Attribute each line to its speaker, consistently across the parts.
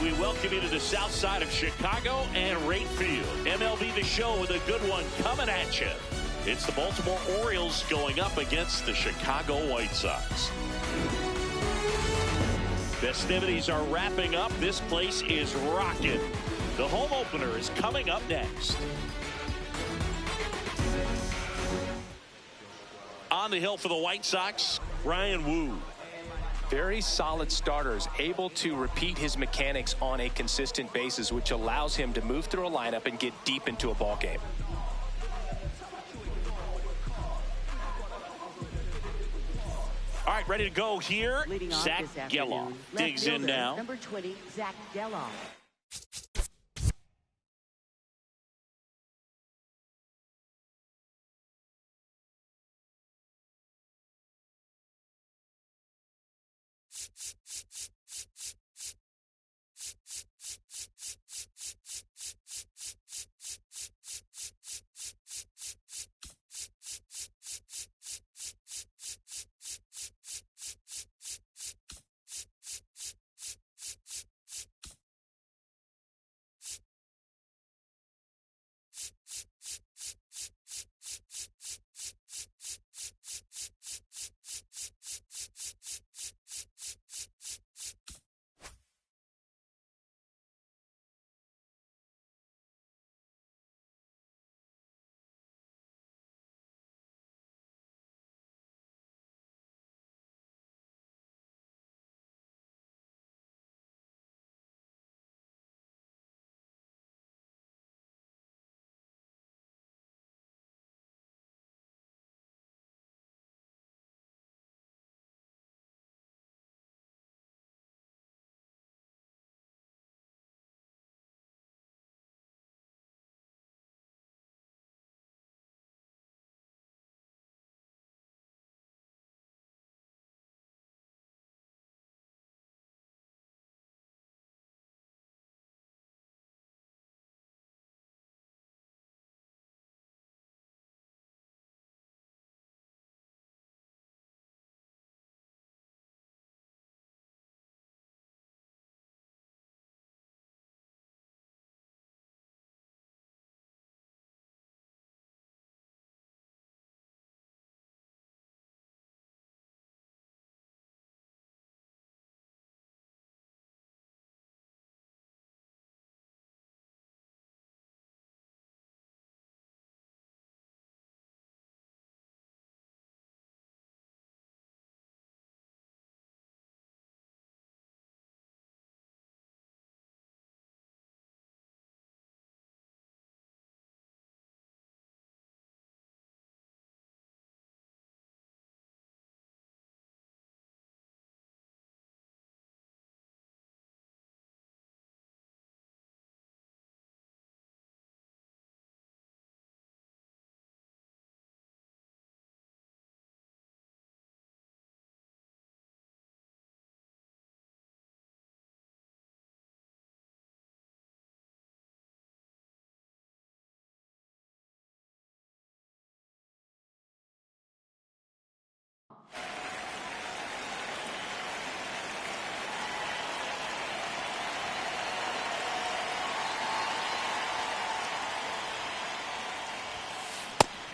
Speaker 1: We welcome you to the south side of Chicago and Wright Field. MLB The Show with a good one coming at you. It's the Baltimore Orioles going up against the Chicago White Sox. Festivities are wrapping up. This place is rocking. The home opener is coming up next. On the hill for the White Sox, Ryan Wu.
Speaker 2: Very solid starters, able to repeat his mechanics on a consistent basis, which allows him to move through a lineup and get deep into a ball game.
Speaker 1: All right, ready to go here. Zach Geloff digs in now.
Speaker 3: Number 20, Zach Geloff.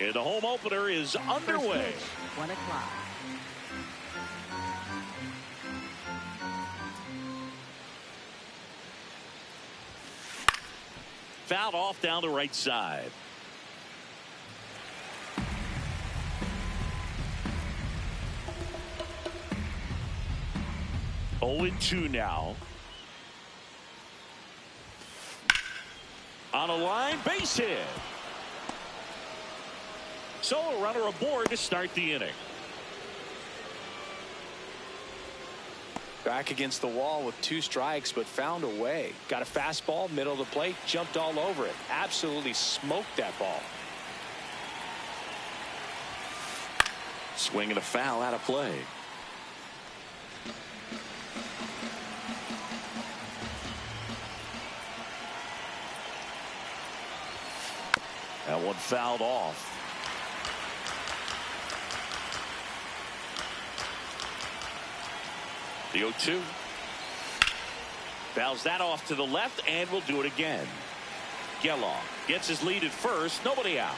Speaker 1: And the home opener is underway.
Speaker 3: 1 o'clock.
Speaker 1: Fouled off down the right side. 0-2 now. On a line, base hit. So a runner aboard to start the inning.
Speaker 2: Back against the wall with 2 strikes, but found a way. Got a fastball, middle of the plate, jumped all over it. Absolutely smoked that ball.
Speaker 1: Swing and a foul out of play. That one fouled off. The 0-2. Fouls that off to the left, and will do it again. Geloff gets his lead at first. Nobody out.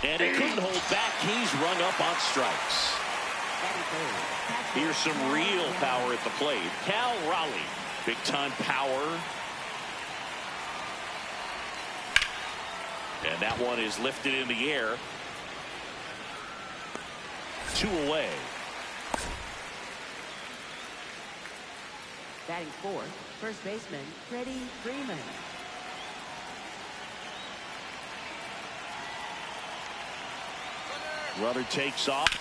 Speaker 1: And he couldn't hold back. He's rung up on strikes. Here's some real power at the plate. Cal Raleigh. Big time power. And that one is lifted in the air. 2 away.
Speaker 3: Batting fourth, first baseman Freddie Freeman.
Speaker 1: Runner takes off.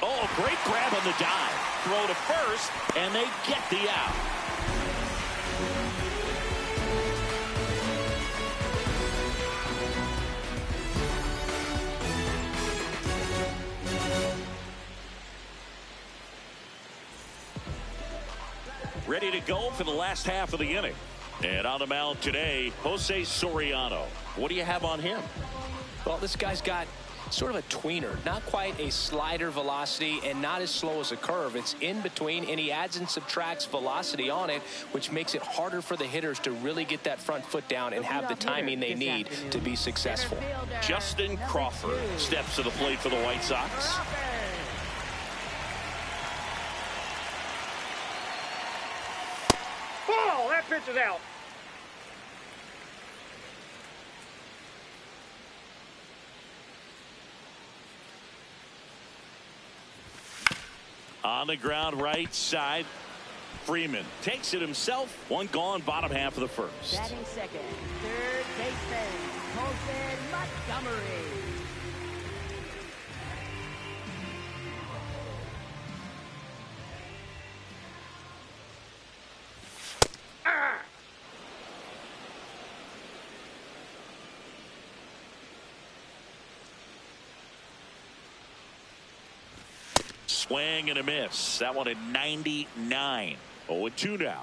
Speaker 1: Oh, great grab on the dive. Throw to first, and they get the out. Ready to go for the last half of the inning. And on the mound today, Jose Soriano. What do you have on him?
Speaker 2: Well, this guy's got sort of a tweener, not quite a slider velocity and not as slow as a curve. It's in between, and he adds and subtracts velocity on it, which makes it harder for the hitters to really get that front foot down and have the timing they need to be successful.
Speaker 1: Justin Crawford steps to the plate for the White Sox.
Speaker 4: Oh, that pitch is out.
Speaker 1: On the ground, right side. Freeman takes it himself. One gone, bottom half of the first.
Speaker 3: Batting second, third baseman Colton Montgomery.
Speaker 1: Swing and a miss. That one at 99. 0-2 now.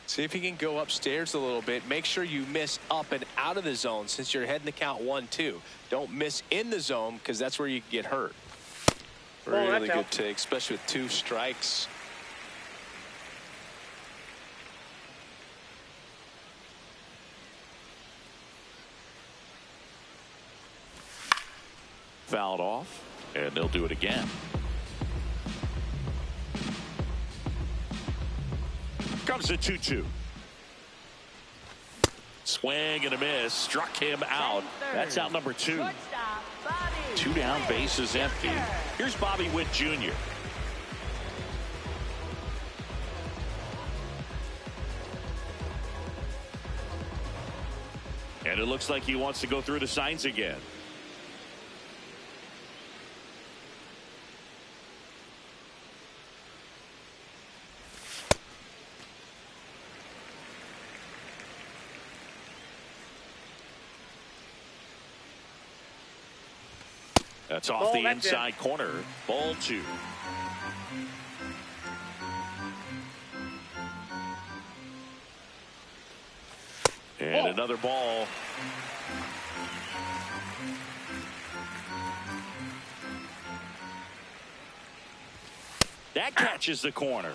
Speaker 2: See if he can go upstairs a little bit. Make sure you miss up and out of the zone since you're heading the count 1-2. Don't miss in the zone because that's where you get hurt. Really good take, especially with 2 strikes.
Speaker 1: Fouled off, and they'll do it again. Comes a 2-2. Swing and a miss. Struck him out. That's out number 2. 2 down, bases empty. Here's Bobby Witt Jr. And it looks like he wants to go through the signs again. That's off the inside corner. Ball 2. And another ball. That catches the corner.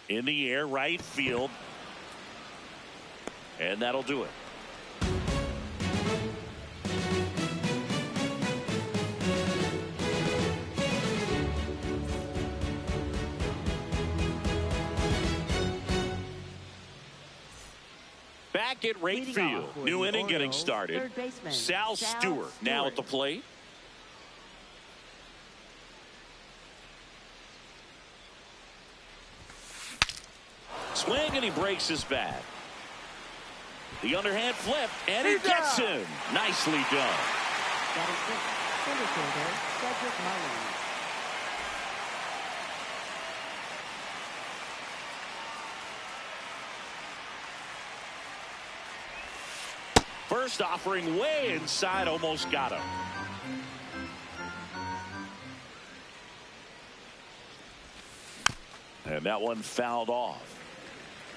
Speaker 1: In the air, right field. And that'll do it. back at right
Speaker 3: Leading
Speaker 1: field.
Speaker 3: off for
Speaker 1: New
Speaker 3: the
Speaker 1: inning getting
Speaker 3: Orioles,
Speaker 1: started.
Speaker 3: third baseman,
Speaker 1: Sal Stewart now at the plate. Swing, and he breaks his bat. The underhand flip, and he gets him. Nicely done.
Speaker 3: Batting fifth, center fielder, Cedric Mullins.
Speaker 1: First offering way inside, almost got him. And that one fouled off.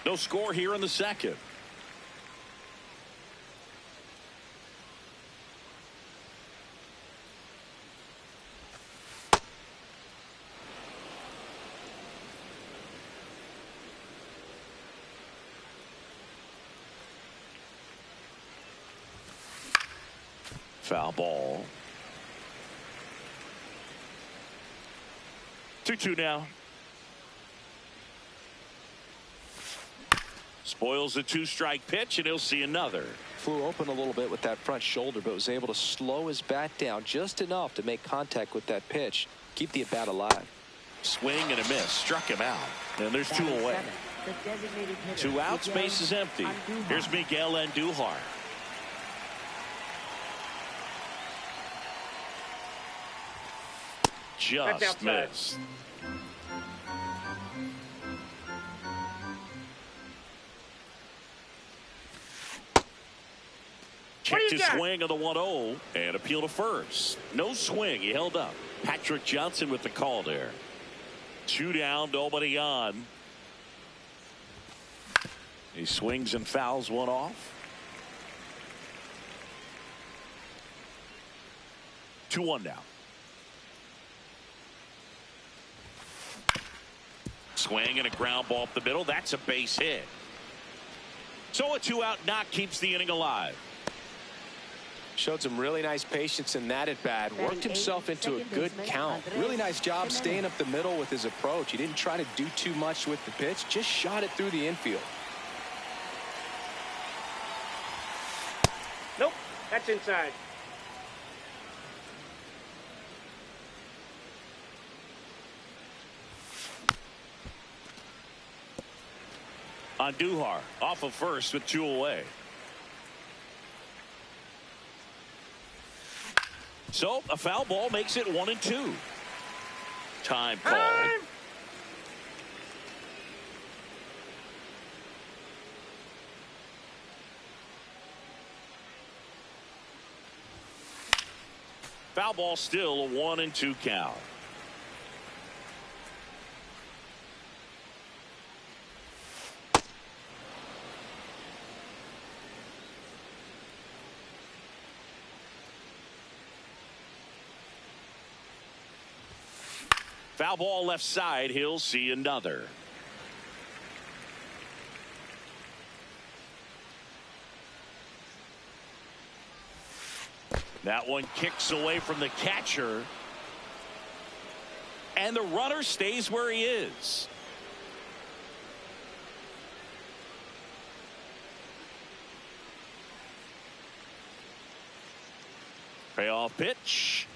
Speaker 1: No score here in the second. Foul ball. 2-2 now. Spoils the two-strike pitch, and he'll see another.
Speaker 2: Flew open a little bit with that front shoulder, but was able to slow his bat down just enough to make contact with that pitch. Keep the at-bat alive.
Speaker 1: Swing and a miss. Struck him out. And there's two away. Two outs, base is empty. Here's Miguel Andujar. Just missed. Checked his swing of the 1-0 and appeal to first. No swing. He held up. Patrick Johnson with the call there. 2 down, nobody on. He swings and fouls one off. 2-1 now. Swing and a ground ball up the middle. That's a base hit. So a 2-out knock keeps the inning alive.
Speaker 2: Showed some really nice patience in that at bat. Worked himself into a good count. Really nice job staying up the middle with his approach. He didn't try to do too much with the pitch. Just shot it through the infield.
Speaker 4: Nope, that's inside.
Speaker 1: Andujar off of first with 2 away. So a foul ball makes it 1-2. Time called. Foul ball, still a 1-2 count. Foul ball left side. He'll see another. That one kicks away from the catcher. And the runner stays where he is. Payoff pitch.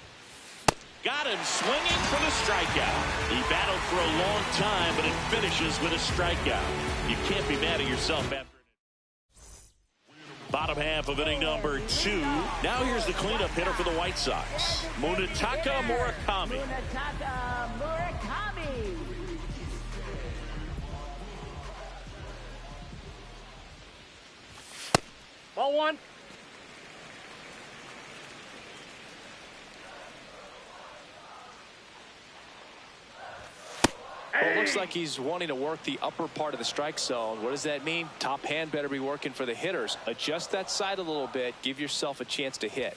Speaker 1: Got him swinging for the strikeout. He battled for a long time, but it finishes with a strikeout. You can't be mad at yourself after bottom half of inning number 2. Now here's the cleanup hitter for the White Sox, Munetaka Murakami.
Speaker 3: Munetaka Murakami.
Speaker 4: Ball 1.
Speaker 2: Well, it looks like he's wanting to work the upper part of the strike zone. What does that mean? Top hand better be working for the hitters. Adjust that side a little bit. Give yourself a chance to hit.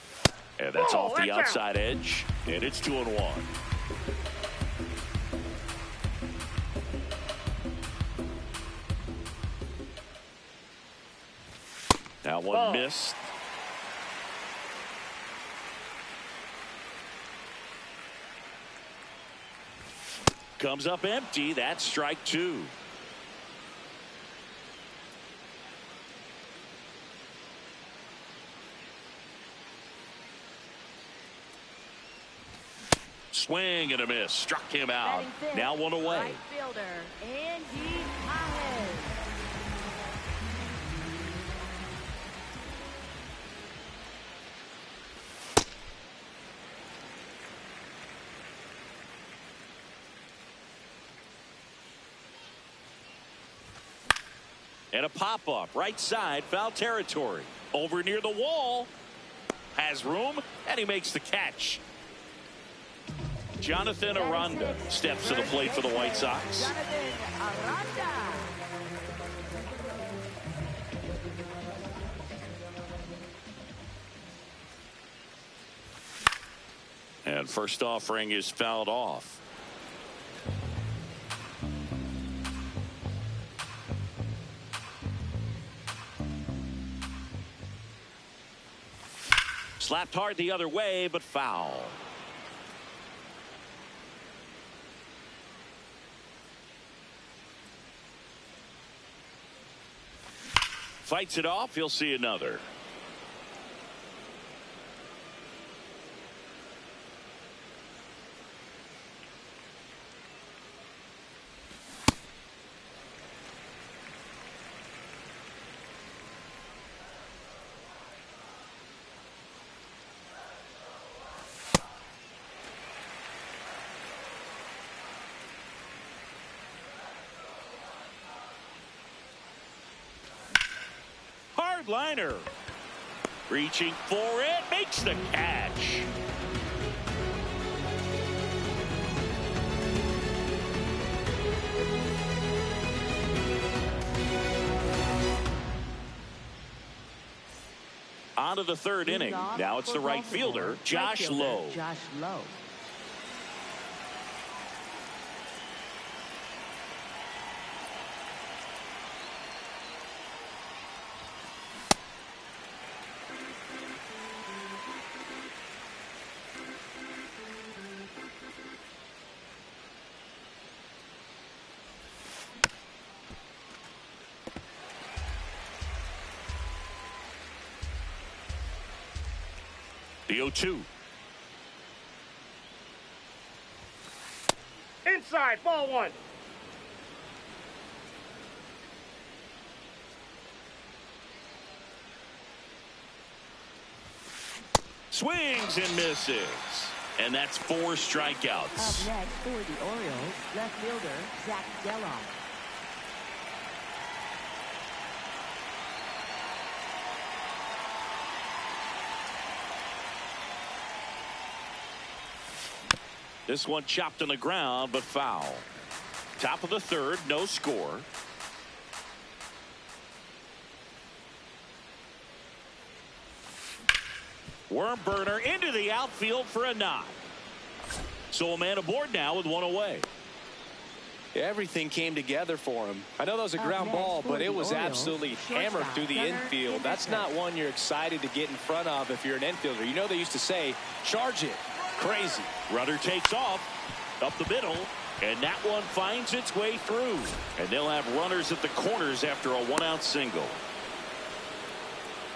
Speaker 1: And that's off the outside edge. And it's 2-1. That one missed. Comes up empty. That's strike 2. swing and a miss. Struck him out. Now one away.
Speaker 3: Right fielder, Andy Pajes.
Speaker 1: And a pop-up right side, foul territory. Over near the wall. Has room, and he makes the catch. Jonathan Aranda steps to the plate for the White Sox.
Speaker 3: Jonathan Aranda.
Speaker 1: And first offering is fouled off. Slapped hard the other way, but foul. Fights it off. He'll see another. Liner reaching for it, makes the catch. On to the third inning. Now it's the right fielder, Josh Lowe.
Speaker 3: Josh Lowe.
Speaker 1: The 0-2.
Speaker 4: Inside, ball one.
Speaker 1: Swings and misses. And that's 4 strikeouts.
Speaker 3: Up next for the Orioles, left fielder Zach Geloff.
Speaker 1: This one chopped on the ground, but foul. Top of the third, no score. Worm burner into the outfield for a knock. So a man aboard now with one away.
Speaker 2: Everything came together for him. I know that was a ground ball, but it was absolutely hammered through the infield. That's not one you're excited to get in front of if you're an infielder. You know they used to say, charge it. Crazy.
Speaker 1: Runner takes off up the middle, and that one finds its way through. And they'll have runners at the corners after a 1-out single.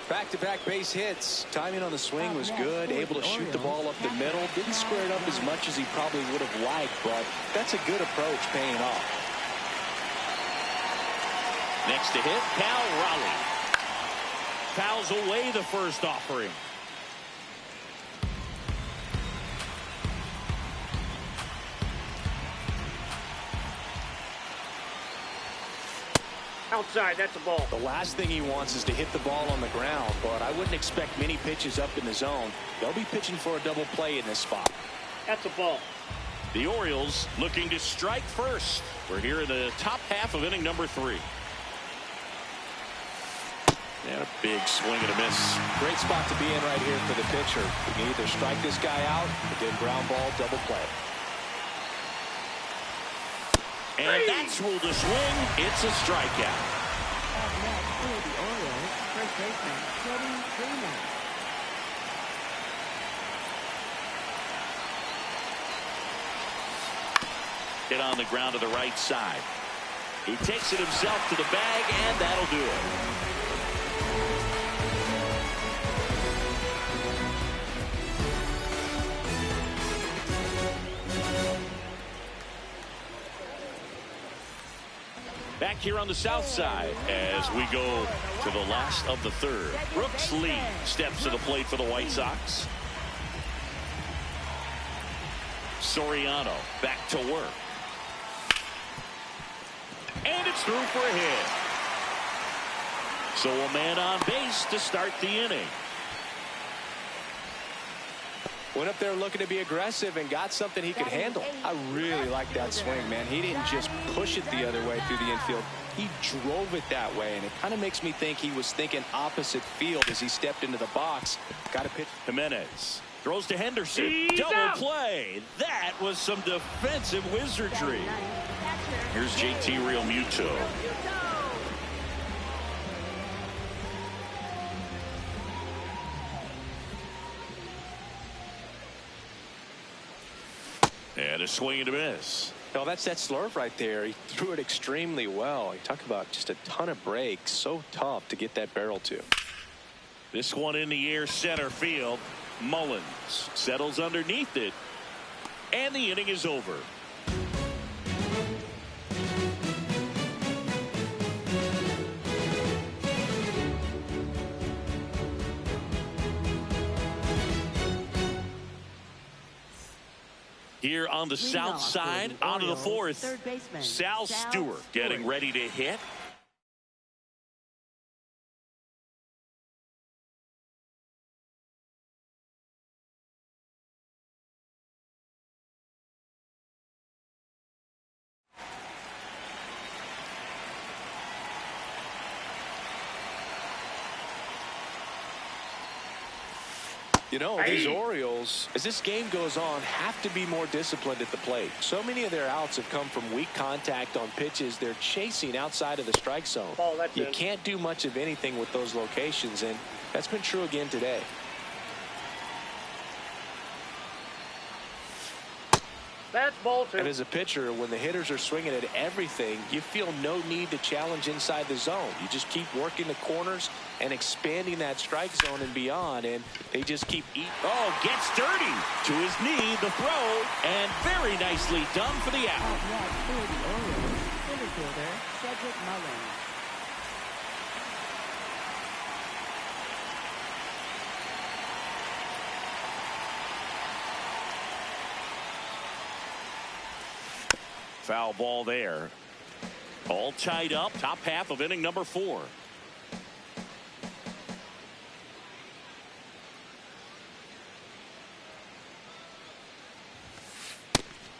Speaker 2: Back-to-back base hits. Timing on the swing was good. Able to shoot the ball up the middle. Didn't square it up as much as he probably would have liked, but that's a good approach paying off.
Speaker 1: Next to hit, Cal Raleigh. Fouls away the first offering.
Speaker 4: Outside, that's a ball.
Speaker 2: The last thing he wants is to hit the ball on the ground, but I wouldn't expect many pitches up in the zone. They'll be pitching for a double play in this spot.
Speaker 4: That's a ball.
Speaker 1: The Orioles looking to strike first. We're here in the top half of inning number 3. And a big swing and a miss.
Speaker 2: Great spot to be in right here for the pitcher. You can either strike this guy out or get ground ball, double play.
Speaker 1: And that's ruled a swing. It's a strikeout.
Speaker 3: Up next for the Orioles, first baseman Teddy Freeman.
Speaker 1: Hit on the ground to the right side. He takes it himself to the bag, and that'll do it. here on the south side as we go to the last of the third. Brooks Lee steps to the plate for the White Sox. Soriano back to work. And it's through for a hit. So a man on base to start the inning.
Speaker 2: Went up there looking to be aggressive and got something he could handle. I really like that swing, man. He didn't just push it the other way through the infield. He drove it that way, and it kind of makes me think he was thinking opposite field as he stepped into the box. Got a pitch.
Speaker 1: Jimenez throws to Henderson.
Speaker 4: He's
Speaker 1: Double
Speaker 4: out.
Speaker 1: play. That was some defensive wizardry. Here's JT Realmuto. And a swing and a miss.
Speaker 2: No, that's that slurve right there. He threw it extremely well. You talk about just a ton of breaks. So tough to get that barrel to.
Speaker 1: This one in the air, center field. Mullins settles underneath it. And the inning is over. Here on the south side, onto the fourth, Sal Stewart getting ready to hit.
Speaker 2: You know, these Orioles, as this game goes on, have to be more disciplined at the plate. So many of their outs have come from weak contact on pitches they're chasing outside of the strike zone. You can't do much of anything with those locations, and that's been true again today.
Speaker 4: That's ball two.
Speaker 2: And as a pitcher, when the hitters are swinging at everything, you feel no need to challenge inside the zone. You just keep working the corners and expanding that strike zone and beyond, and they just keep eating.
Speaker 1: Oh, gets dirty to his knee, the throw, and very nicely done for the out.
Speaker 3: Out west for the Orioles, center fielder Cedric Mullins.
Speaker 1: Foul ball there. All tied up, top half of inning number 4.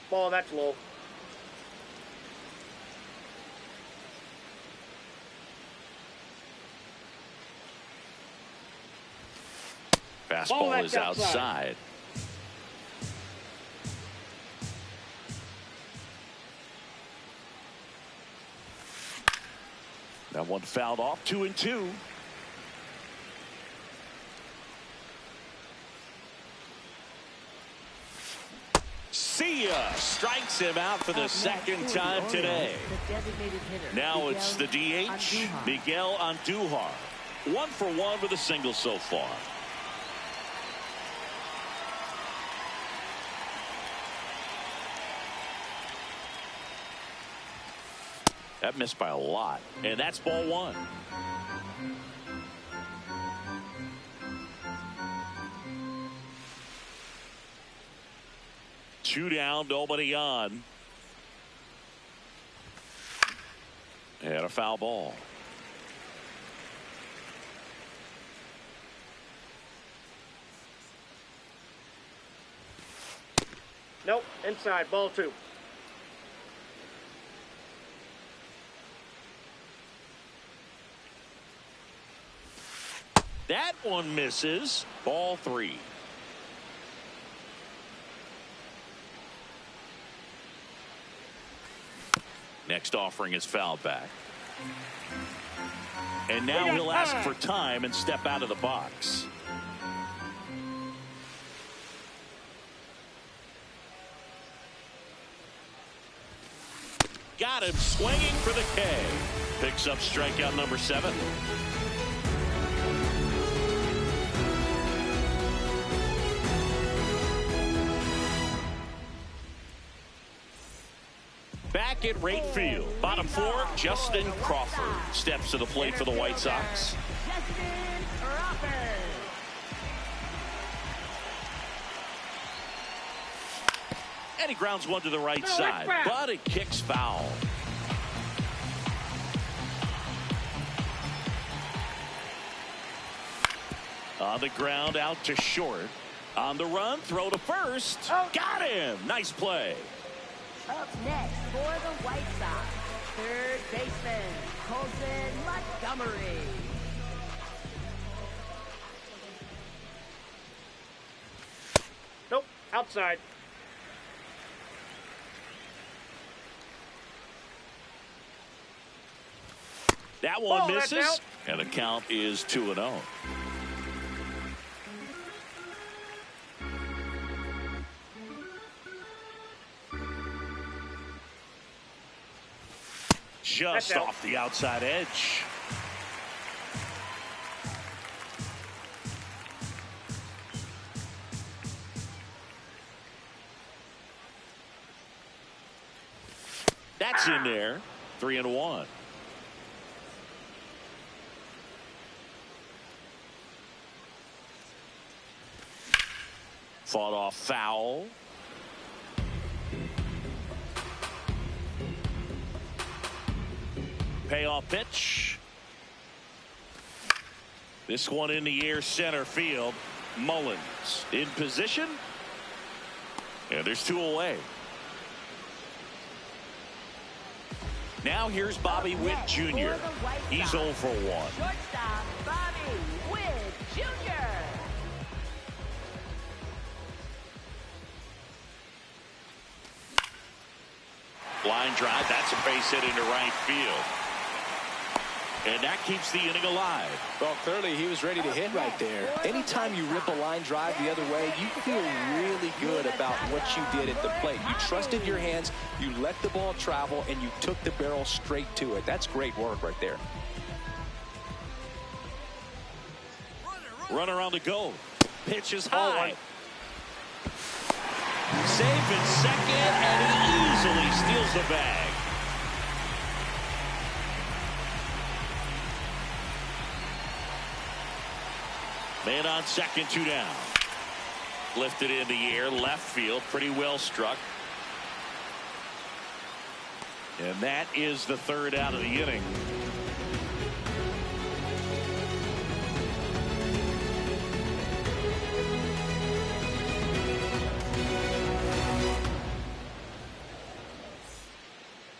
Speaker 4: Ball, that's low.
Speaker 1: Fastball is outside. That one fouled off, 2-2. See ya! Strikes him out for the second time today. Now it's the DH, Miguel Andujar. 1 for 1 with a single so far. That missed by a lot, and that's ball 1. Two down, nobody on. And a foul ball.
Speaker 4: Nope, inside, ball 2.
Speaker 1: That one misses. Ball 3. Next offering is fouled back. And now he'll ask for time and step out of the box. Got him swinging for the K. Picks up strikeout number 7. Back at right field, bottom four, Justin Crawford steps to the plate for the White Sox.
Speaker 3: Justin Crawford.
Speaker 1: And he grounds one to the right side, but it kicks foul. On the ground, out to short. On the run, throw to first. Got him. Nice play.
Speaker 3: Up next for the White Sox, third baseman, Colson Montgomery.
Speaker 4: Nope, outside.
Speaker 1: That one
Speaker 4: that's
Speaker 1: misses,
Speaker 4: out.
Speaker 1: and the count is 2-0. Just off the outside edge. That's in there. 3-1. Fought off foul. Payoff pitch. This one in the air, center field. Mullins in position. And there's two away. Now here's Bobby Witt Jr. He's 0 for 1.
Speaker 3: Shortstop Bobby Witt Jr.
Speaker 1: Line drive, that's a base hit into right field. And that keeps the inning alive.
Speaker 2: Well, clearly he was ready to hit right there. Anytime you rip a line drive the other way, you feel really good about what you did at the plate. You trusted your hands, you let the ball travel, and you took the barrel straight to it. That's great work right there.
Speaker 1: Runner on the go. Pitch is high. Safe in second, and he easily steals the bag. Man on second, 2 down. Lifted in the air, left field, pretty well struck. And that is the third out of the inning.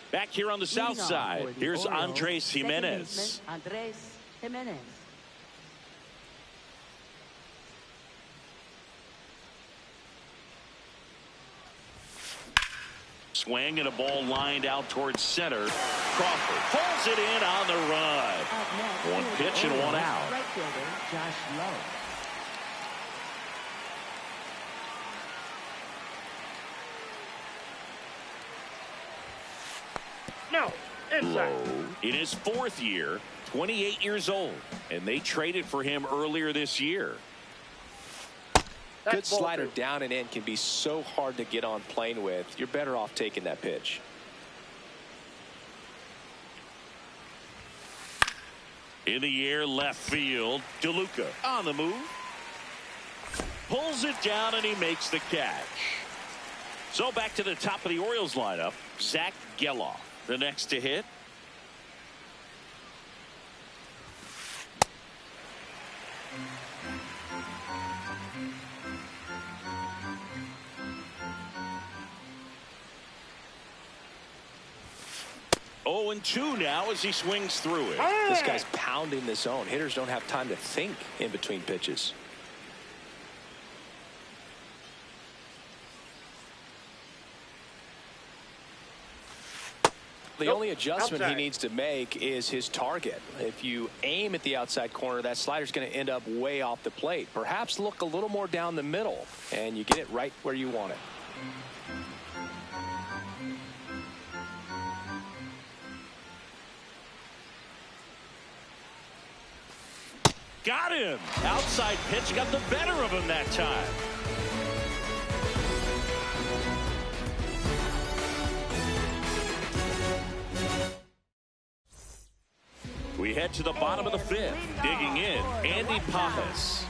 Speaker 1: Back here on the south side, here's Andres Jimenez.
Speaker 3: Andres Jimenez.
Speaker 1: Swing and a ball lined out towards center. Crawford pulls it in on the run. One pitch and one out.
Speaker 3: Right fielder Josh Lowe.
Speaker 4: No, inside.
Speaker 1: Lowe in his 4th year, 28 years old, and they traded for him earlier this year.
Speaker 2: Good slider down and in can be so hard to get on plane with. You're better off taking that pitch.
Speaker 1: In the air, left field. DeLuca on the move. Pulls it down and he makes the catch. So back to the top of the Orioles lineup. Zach Geloff, the next to hit. Oh, and 2 now as he swings through it.
Speaker 2: This guy's pounding the zone. Hitters don't have time to think in between pitches. The only adjustment he needs to make is his target. If you aim at the outside corner, that slider's going to end up way off the plate. Perhaps look a little more down the middle, and you get it right where you want it.
Speaker 1: Got him. Outside pitch got the better of him that time. We head to the bottom of the fifth. Digging in, Andy Pajas.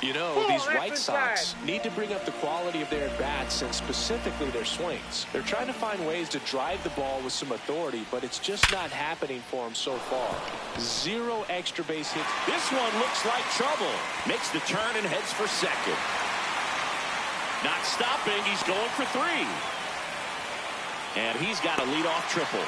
Speaker 2: You know, these White Sox need to bring up the quality of their bats and specifically their swings. They're trying to find ways to drive the ball with some authority, but it's just not happening for them so far. 0 extra base hits.
Speaker 1: This one looks like trouble. Makes the turn and heads for second. Not stopping. He's going for 3. And he's got a leadoff triple.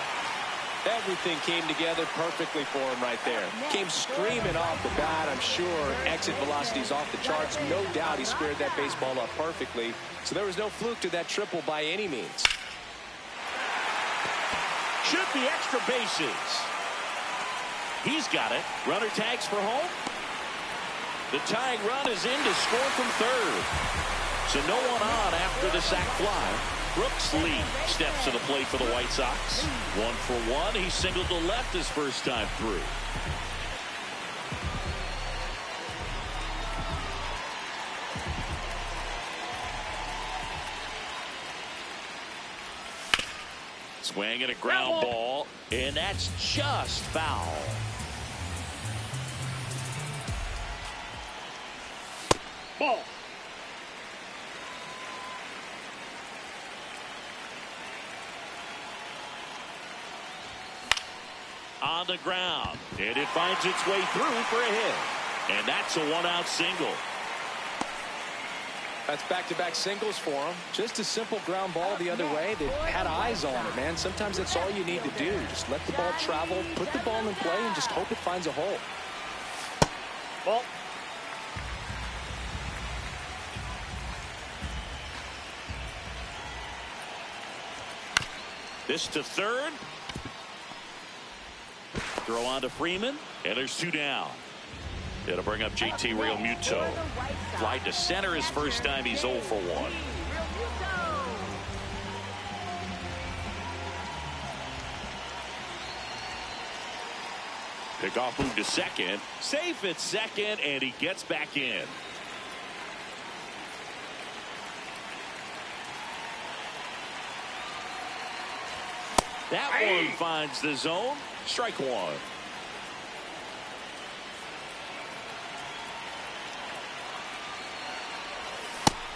Speaker 2: Everything came together perfectly for him right there. Came screaming off the bat. I'm sure exit velocity's off the charts. No doubt he squared that baseball up perfectly. So there was no fluke to that triple by any means.
Speaker 1: Should be extra bases. He's got it. Runner tags for home. The tying run is in to score from third. So no one on after the sac fly. Brooks Lee steps to the plate for the White Sox. 1 for 1. He singled to left his first time through. Swing and a ground ball, and that's just foul.
Speaker 4: Ball.
Speaker 1: On the ground, and it finds its way through for a hit. And that's a 1-out single.
Speaker 2: That's back-to-back singles for him. Just a simple ground ball the other way. They had eyes on it, man. Sometimes that's all you need to do. Just let the ball travel, put the ball in play, and just hope it finds a hole.
Speaker 4: Ball.
Speaker 1: This to third. Throw on to Freeman, and there's 2 down. It'll bring up JT Realmuto. Fly to center his first time. He's 0 for 1. Pickoff move to second. Safe at second, and he gets back in. That one finds the zone. Strike 1.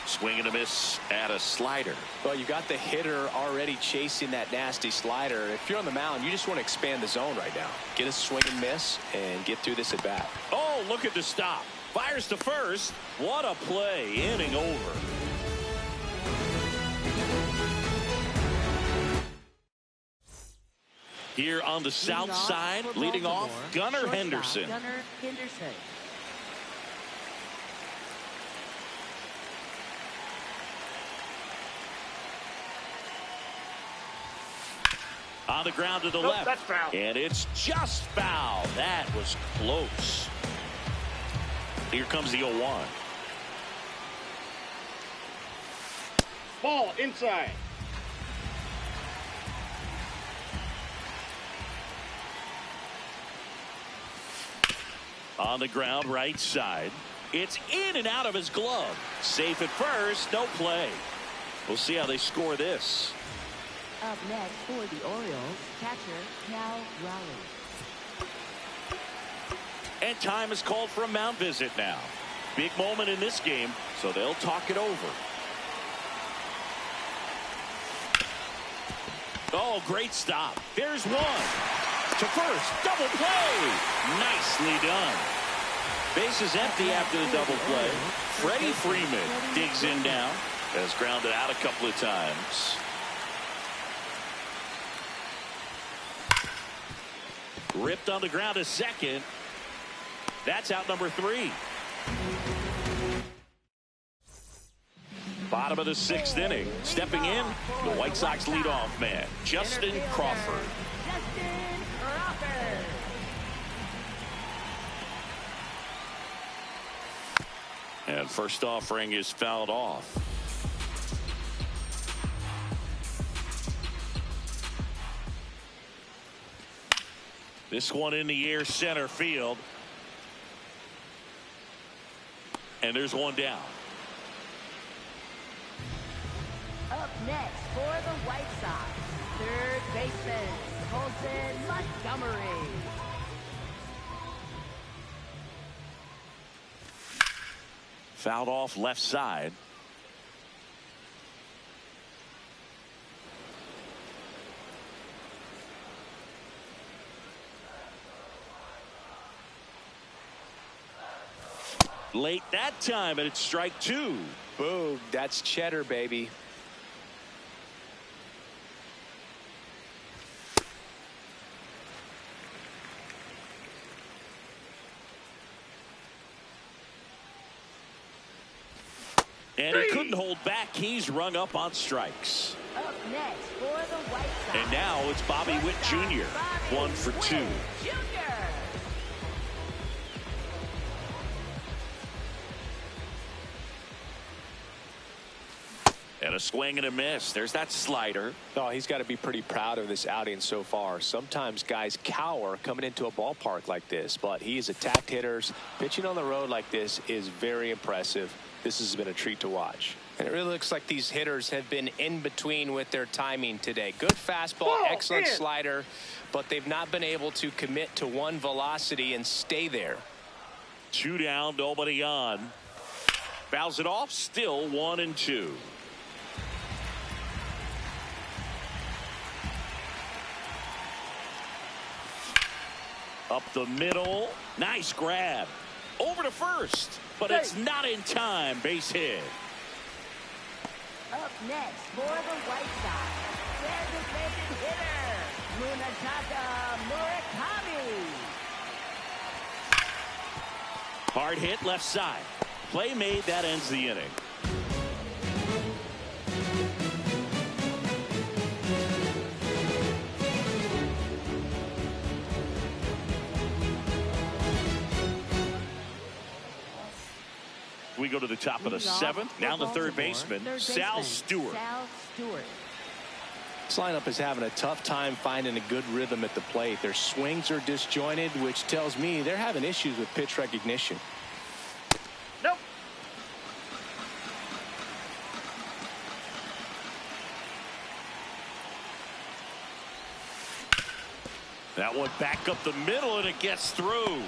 Speaker 1: Swing and a miss at a slider.
Speaker 2: Well, you got the hitter already chasing that nasty slider. If you're on the mound, you just want to expand the zone right now. Get a swing and miss and get through this at bat.
Speaker 1: Oh, look at the stop. Fires to first. What a play. Inning over. Here on the south side, leading off, Gunnar Henderson. On the ground to the left.
Speaker 4: That's foul.
Speaker 1: And it's just foul. That was close. Here comes the 0-1.
Speaker 4: Ball inside.
Speaker 1: On the ground, right side. It's in and out of his glove. Safe at first, no play. We'll see how they score this.
Speaker 3: Up next for the Orioles, catcher Cal Raleigh.
Speaker 1: And time is called for a mound visit now. Big moment in this game, so they'll talk it over. Oh, great stop. There's one. To first, double play. Nicely done. Base is empty after the double play. Freddie Freeman digs in down. Has grounded out a couple of times. Ripped on the ground to second. That's out number 3. Bottom of the 6th inning. Stepping in, the White Sox leadoff man, Justin Crawford. And first offering is fouled off. This one in the air, center field. And there's one down.
Speaker 3: Up next for the White Sox, third baseman, Colson Montgomery.
Speaker 1: Fouled off left side. Late that time, and it's strike 2.
Speaker 2: Boom, that's cheddar, baby.
Speaker 1: And he couldn't hold back. He's rung up on strikes.
Speaker 3: Up next for the White Sox.
Speaker 1: And now it's Bobby Witt Jr. 1 for 2.
Speaker 3: Jr.
Speaker 1: And a swing and a miss. There's that slider.
Speaker 2: Oh, he's got to be pretty proud of this outing so far. Sometimes guys cower coming into a ballpark like this, but he's attacked hitters. Pitching on the road like this is very impressive. This has been a treat to watch. And it really looks like these hitters have been in between with their timing today. Good fastball, excellent slider, but they've not been able to commit to one velocity and stay there.
Speaker 1: 2 down, nobody on. Fouls it off, still 1 and 2. Up the middle. Nice grab. Over to first, but it's not in time. Base hit.
Speaker 3: Up next for the White Sox, designated hitter, Munetaka Murakami.
Speaker 1: Hard hit left side. Play made, that ends the inning. We go to the top of the 7th. Now the third baseman, Sal Stewart.
Speaker 2: This lineup is having a tough time finding a good rhythm at the plate. Their swings are disjointed, which tells me they're having issues with pitch recognition.
Speaker 4: Nope.
Speaker 1: That one back up the middle, and it gets through.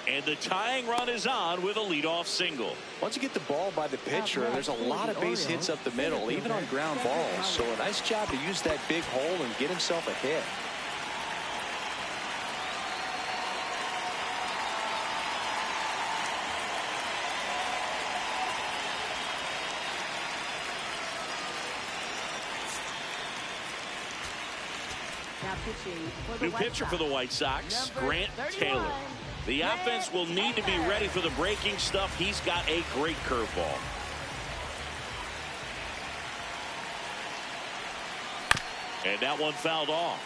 Speaker 1: And the tying run is on with a leadoff single.
Speaker 2: Once you get the ball by the pitcher, there's a lot of base hits up the middle, even on ground balls. So a nice job to use that big hole and get himself a hit.
Speaker 1: New pitcher for the White Sox, Grant Taylor. The offense will need to be ready for the breaking stuff. He's got a great curveball. And that one fouled off.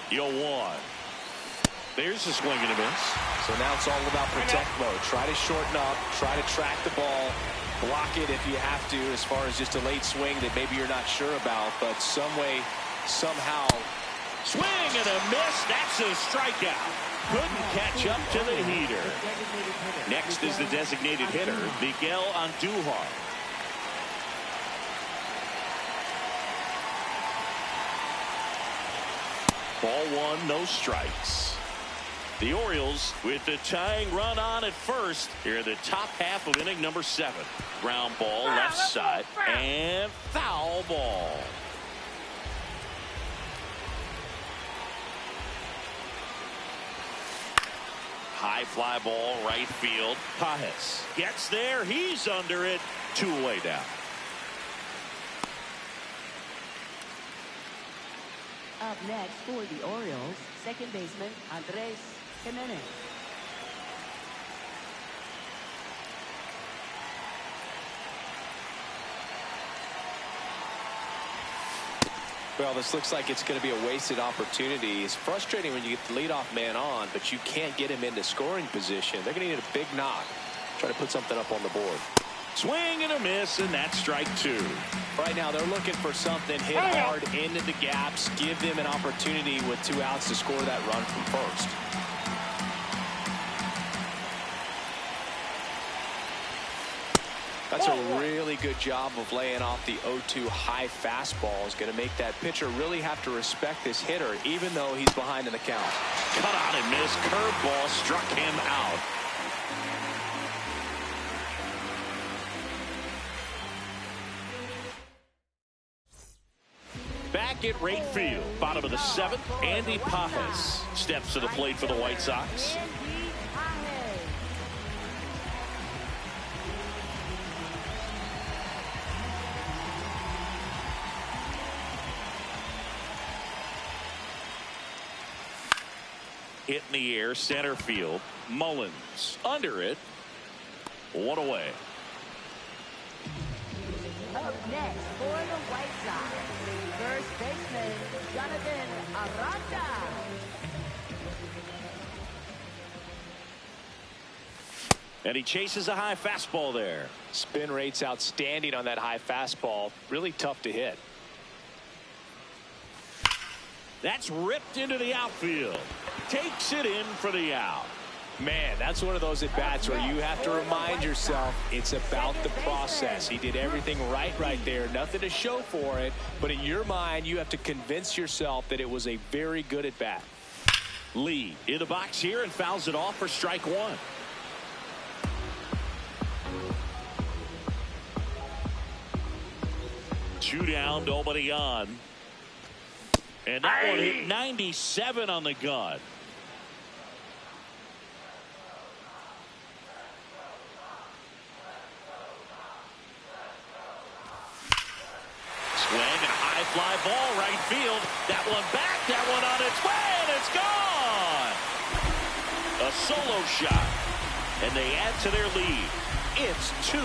Speaker 1: 0-1. There's a swing and a miss.
Speaker 2: So now it's all about protect mode. Try to shorten up, try to track the ball, block it if you have to, as far as just a late swing that maybe you're not sure about, but some way, somehow.
Speaker 1: Swing and a miss. That's a strikeout. Couldn't catch up to the heater. Next is the designated hitter, Miguel Andujar. Ball 1, no strikes. The Orioles with the tying run on at first here in the top half of inning number 7. Ground ball left side and foul ball. High fly ball right field. Pajes gets there. He's under it. 2 away down.
Speaker 3: Up next for the Orioles, second baseman Andres Jimenez.
Speaker 2: Well, this looks like it's going to be a wasted opportunity. It's frustrating when you get the leadoff man on, but you can't get him into scoring position. They're going to need a big knock. Try to put something up on the board.
Speaker 1: Swing and a miss, and that's strike two.
Speaker 2: Right now, they're looking for something, hit hard into the gaps, give them an opportunity with 2 outs to score that run from first. That's a really good job of laying off the 0-2 high fastball. Is going to make that pitcher really have to respect this hitter, even though he's behind in the count.
Speaker 1: Cut on and miss. Curveball struck him out. Back at right field, bottom of the 7th, Andy Pajes steps to the plate for the White Sox. Hit in the air, center field. Mullins under it. 1 away.
Speaker 3: Up next for the White Sox, first baseman Jonathan Aranda.
Speaker 1: And he chases a high fastball there.
Speaker 2: Spin rate's outstanding on that high fastball. Really tough to hit.
Speaker 1: That's ripped into the outfield. Takes it in for the out.
Speaker 2: Man, that's one of those at-bats where you have to remind yourself it's about the process. He did everything right there. Nothing to show for it. But in your mind, you have to convince yourself that it was a very good at-bat.
Speaker 1: Lee in the box here and fouls it off for strike 1. Two down, nobody on. And that one hit 97 on the gun. Swing and a high fly ball right field. That one back, that one on its way, and it's gone. A solo shot, and they add to their lead. It's 2-0.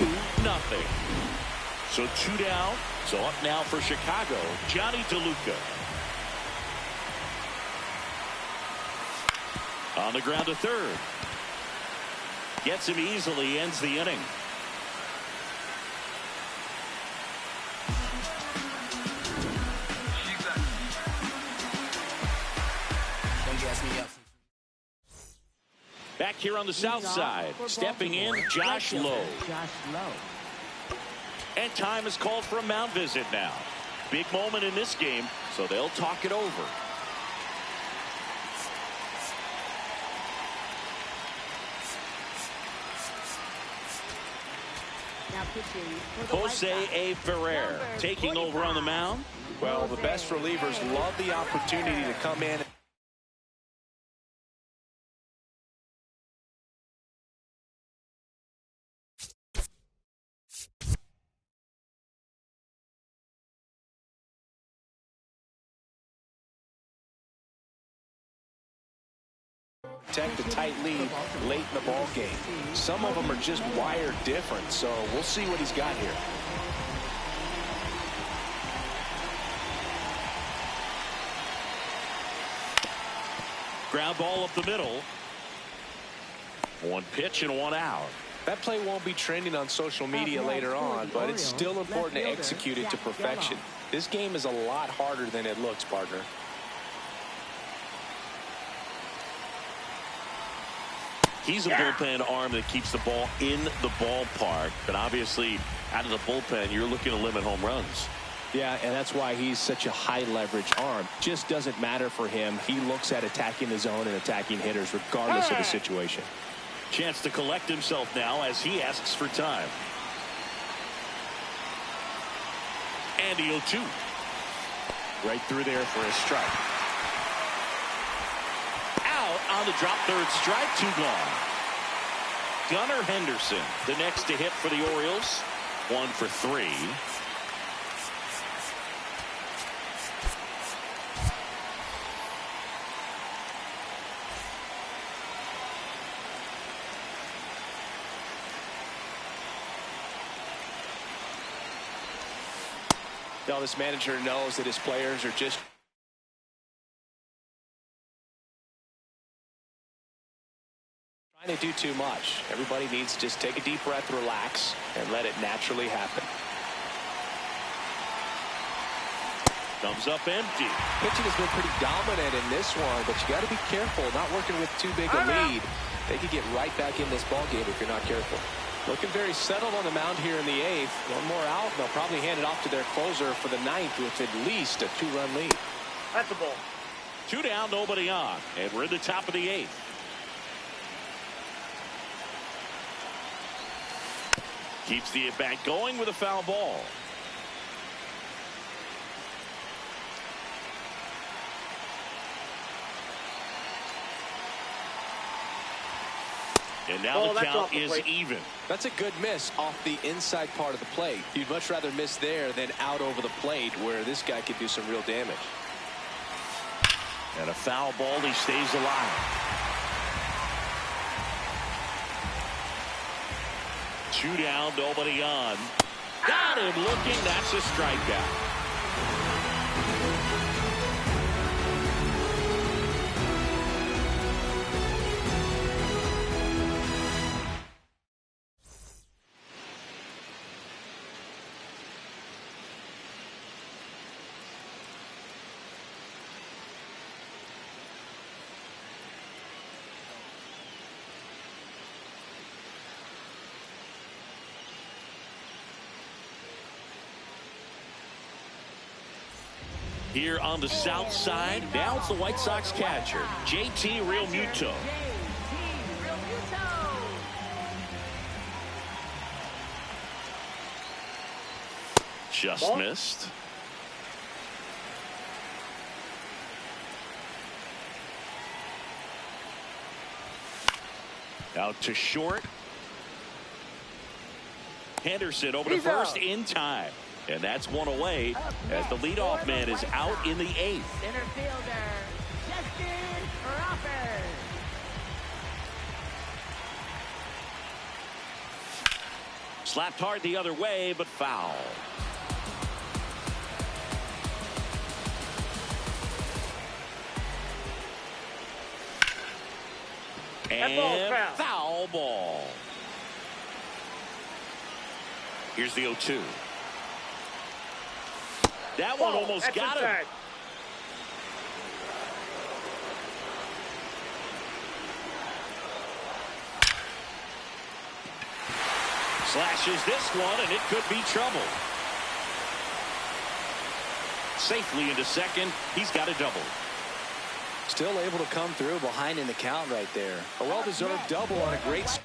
Speaker 1: So 2 down. So up now for Chicago, Johnny DeLuca. On the ground to third. Gets him easily, ends the inning. Back here on the south side, stepping in, Josh Lowe. And time is called for a mound visit now. Big moment in this game, so they'll talk it over. Jose A. Ferrer taking over on the mound.
Speaker 2: Well, the best relievers love the opportunity to come in. Protect a tight lead late in the ball game. Some of them are just wired different, so we'll see what he's got here.
Speaker 1: Ground ball up the middle. 1 pitch and 1 out.
Speaker 2: That play won't be trending on social media later on, but it's still important to execute it to perfection. This game is a lot harder than it looks, partner.
Speaker 1: He's a bullpen arm that keeps the ball in the ballpark. But obviously, out of the bullpen, you're looking to limit home runs.
Speaker 2: Yeah, and that's why he's such a high leverage arm. Just doesn't matter for him. He looks at attacking the zone and attacking hitters regardless of the situation.
Speaker 1: Chance to collect himself now as he asks for time. And the 0-2.
Speaker 2: Right through there for a strike.
Speaker 1: On the drop, third strike, 2 gone. Gunnar Henderson, the next to hit for the Orioles. 1 for 3.
Speaker 2: Now, this manager knows that his players are just trying to do too much. Everybody needs to just take a deep breath, relax, and let it naturally happen.
Speaker 1: Comes up empty.
Speaker 2: Pitching has been pretty dominant in this one, but you got to be careful, not working with too big a lead. They could get right back in this ball game if you're not careful. Looking very settled on the mound here in the 8th. One more out, and they'll probably hand it off to their closer for the 9th with at least a 2-run lead.
Speaker 4: That's a ball.
Speaker 1: 2 down, nobody on, and we're in the top of the 8th. Keeps the at-bat going with a foul ball. And now the count is even.
Speaker 2: That's a good miss off the inside part of the plate. You'd much rather miss there than out over the plate where this guy could do some real damage.
Speaker 1: And a foul ball, he stays alive. 2 down, nobody on. Got him looking, that's a strikeout. Here on the south side, now it's the White Sox catcher, JT Realmuto. Just missed. Out to short. Henderson over to first in time. And that's one away as the leadoff man is out in the 8th.
Speaker 3: Center fielder, Justin Crawford.
Speaker 1: Slapped hard the other way, but foul. And foul ball. Here's the 0-2. That one almost got him. Slashes this one, and it could be trouble. Safely into second. He's got a double.
Speaker 2: Still able to come through behind in the count right there. A well-deserved double on a great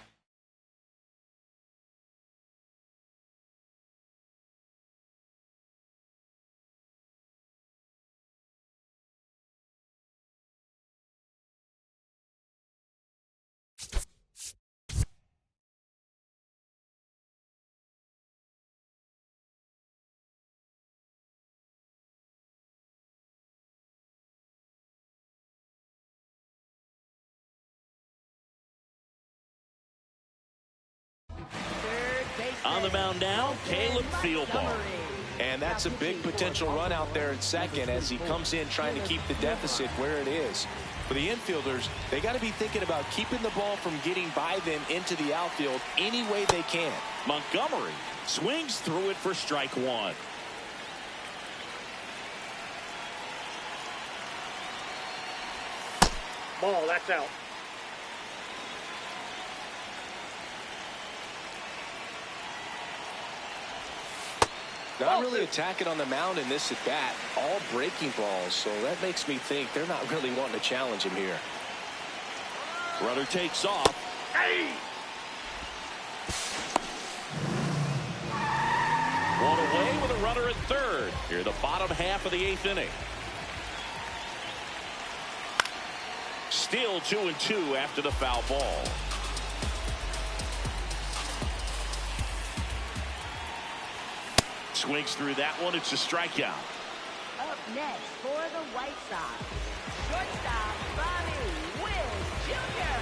Speaker 1: On the mound now, Caleb Fieldball.
Speaker 2: And that's a big potential run out there in second as he comes in trying to keep the deficit where it is. For the infielders, they got to be thinking about keeping the ball from getting by them into the outfield any way they can.
Speaker 1: Montgomery swings through it for strike 1.
Speaker 4: Ball, that's out.
Speaker 2: Not really attacking on the mound in this at bat. All breaking balls, so that makes me think they're not really wanting to challenge him here.
Speaker 1: Runner takes off.
Speaker 4: Hey!
Speaker 1: One away with a runner at third. Here the bottom half of the 8th inning. Still 2-2 after the foul ball. Swings through that one. It's a strikeout.
Speaker 3: Up next for the White Sox, shortstop Bobby Witt Jr.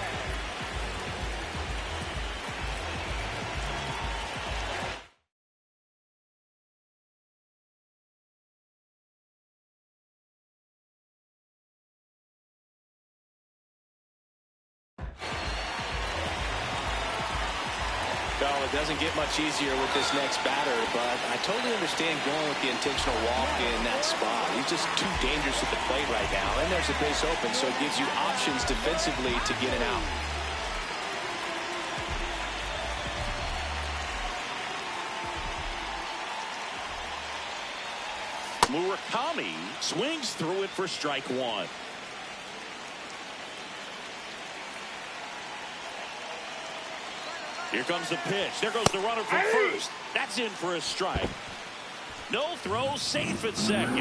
Speaker 2: it doesn't get much easier with this next batter, but I totally understand going with the intentional walk in that spot. He's just too dangerous at the plate right now, and there's a base open, so it gives you options defensively to get an out.
Speaker 1: Murakami swings through it for strike one. Here comes the pitch. There goes the runner from first. That's in for a strike. No throw, safe at second.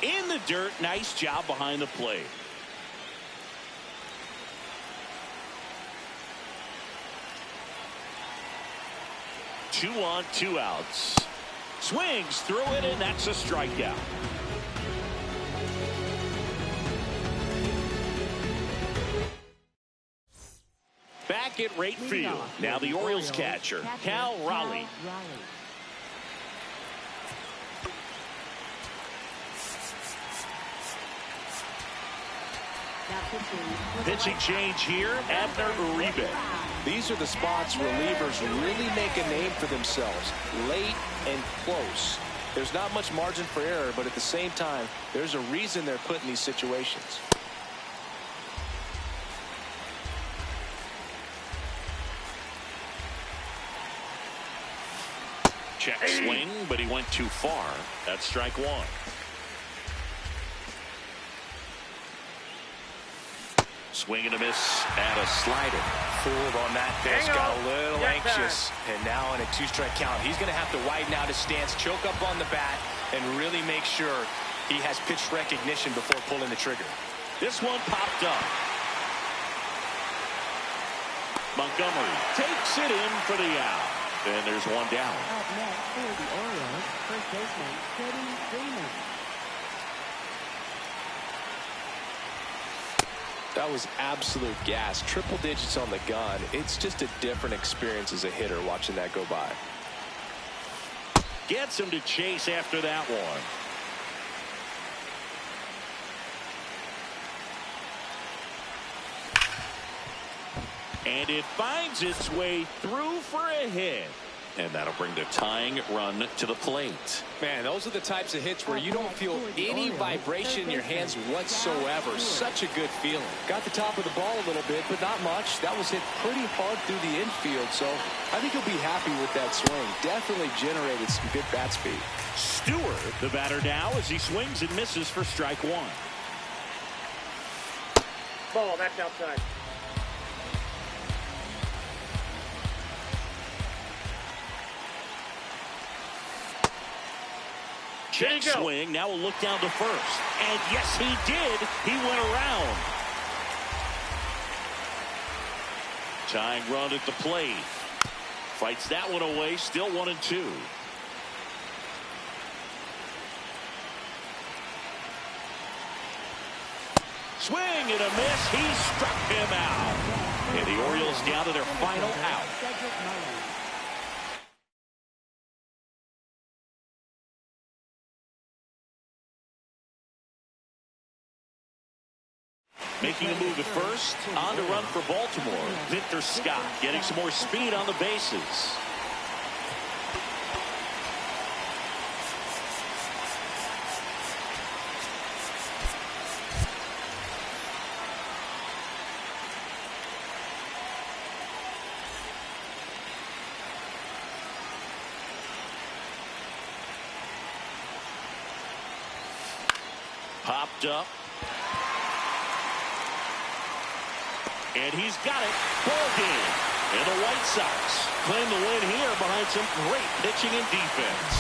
Speaker 1: In the dirt, nice job behind the plate. Two on, two outs. Swings through it, and that's a strikeout. Back at right field. Now the Orioles catcher, Cal Raleigh. Pitching change here, Abner Uribe.
Speaker 2: These are the spots relievers really make a name for themselves. Late and close. There's not much margin for error, but at the same time, there's a reason they're put in these situations.
Speaker 1: Check swing, but he went too far. That's strike one. Swing and a miss and a slider.
Speaker 2: Fooled on that pitch, got a little anxious, and now in a two-strike count, he's going to have to widen out his stance, choke up on the bat, and really make sure he has pitch recognition before pulling the trigger.
Speaker 1: This one popped up. Montgomery takes it in for the out. And there's one down.
Speaker 3: Up next for the Orioles, first baseman Cody Freeman.
Speaker 2: That was absolute gas. Triple digits on the gun. It's just a different experience as a hitter watching that go by.
Speaker 1: Gets him to chase after that one. And it finds its way through for a hit. And that'll bring the tying run to the plate.
Speaker 2: Man, those are the types of hits where you don't feel any vibration in your hands whatsoever. Such a good feeling. Got the top of the ball a little bit, but not much. That was hit pretty hard through the infield, so I think he'll be happy with that swing. Definitely generated some good bat speed.
Speaker 1: Stewart, the batter now, as he swings and misses for strike one.
Speaker 4: Ball, that's outside.
Speaker 1: Check swing. Now we'll look down to first. And yes, he did. He went around. Tying run at the plate. Fights that one away. Still 1-2. Swing and a miss. He struck him out. And the Orioles down to their final out. Making a move at first. On to run for Baltimore. Victor Scott getting some more speed on the bases. Popped up. And he's got it. Ball game. And the White Sox claim the win here behind some great pitching and defense.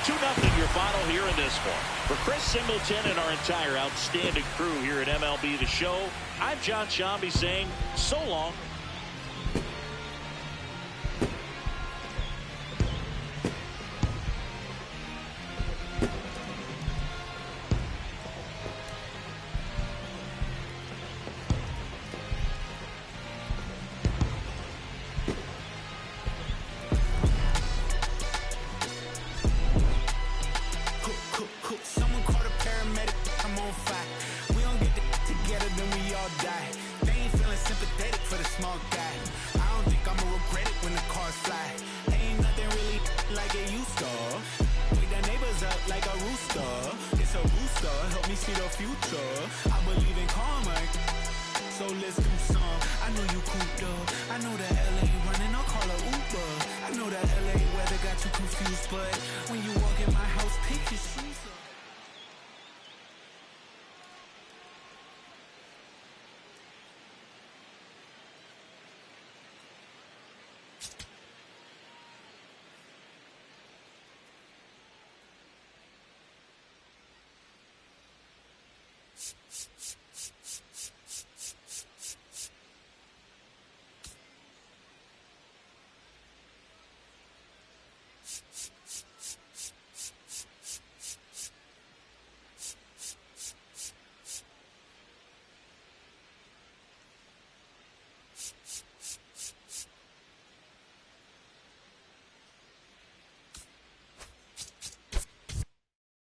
Speaker 1: 2-0 your final here in this one. For Chris Singleton and our entire outstanding crew here at MLB The Show, I'm John Shambi saying so long.
Speaker 5: Someone called a paramedic. see the future. I believe in karma. So let's do some. I know you cooped up. I know that LA running, I'll call a Uber. I know that LA weather got you confused, but when you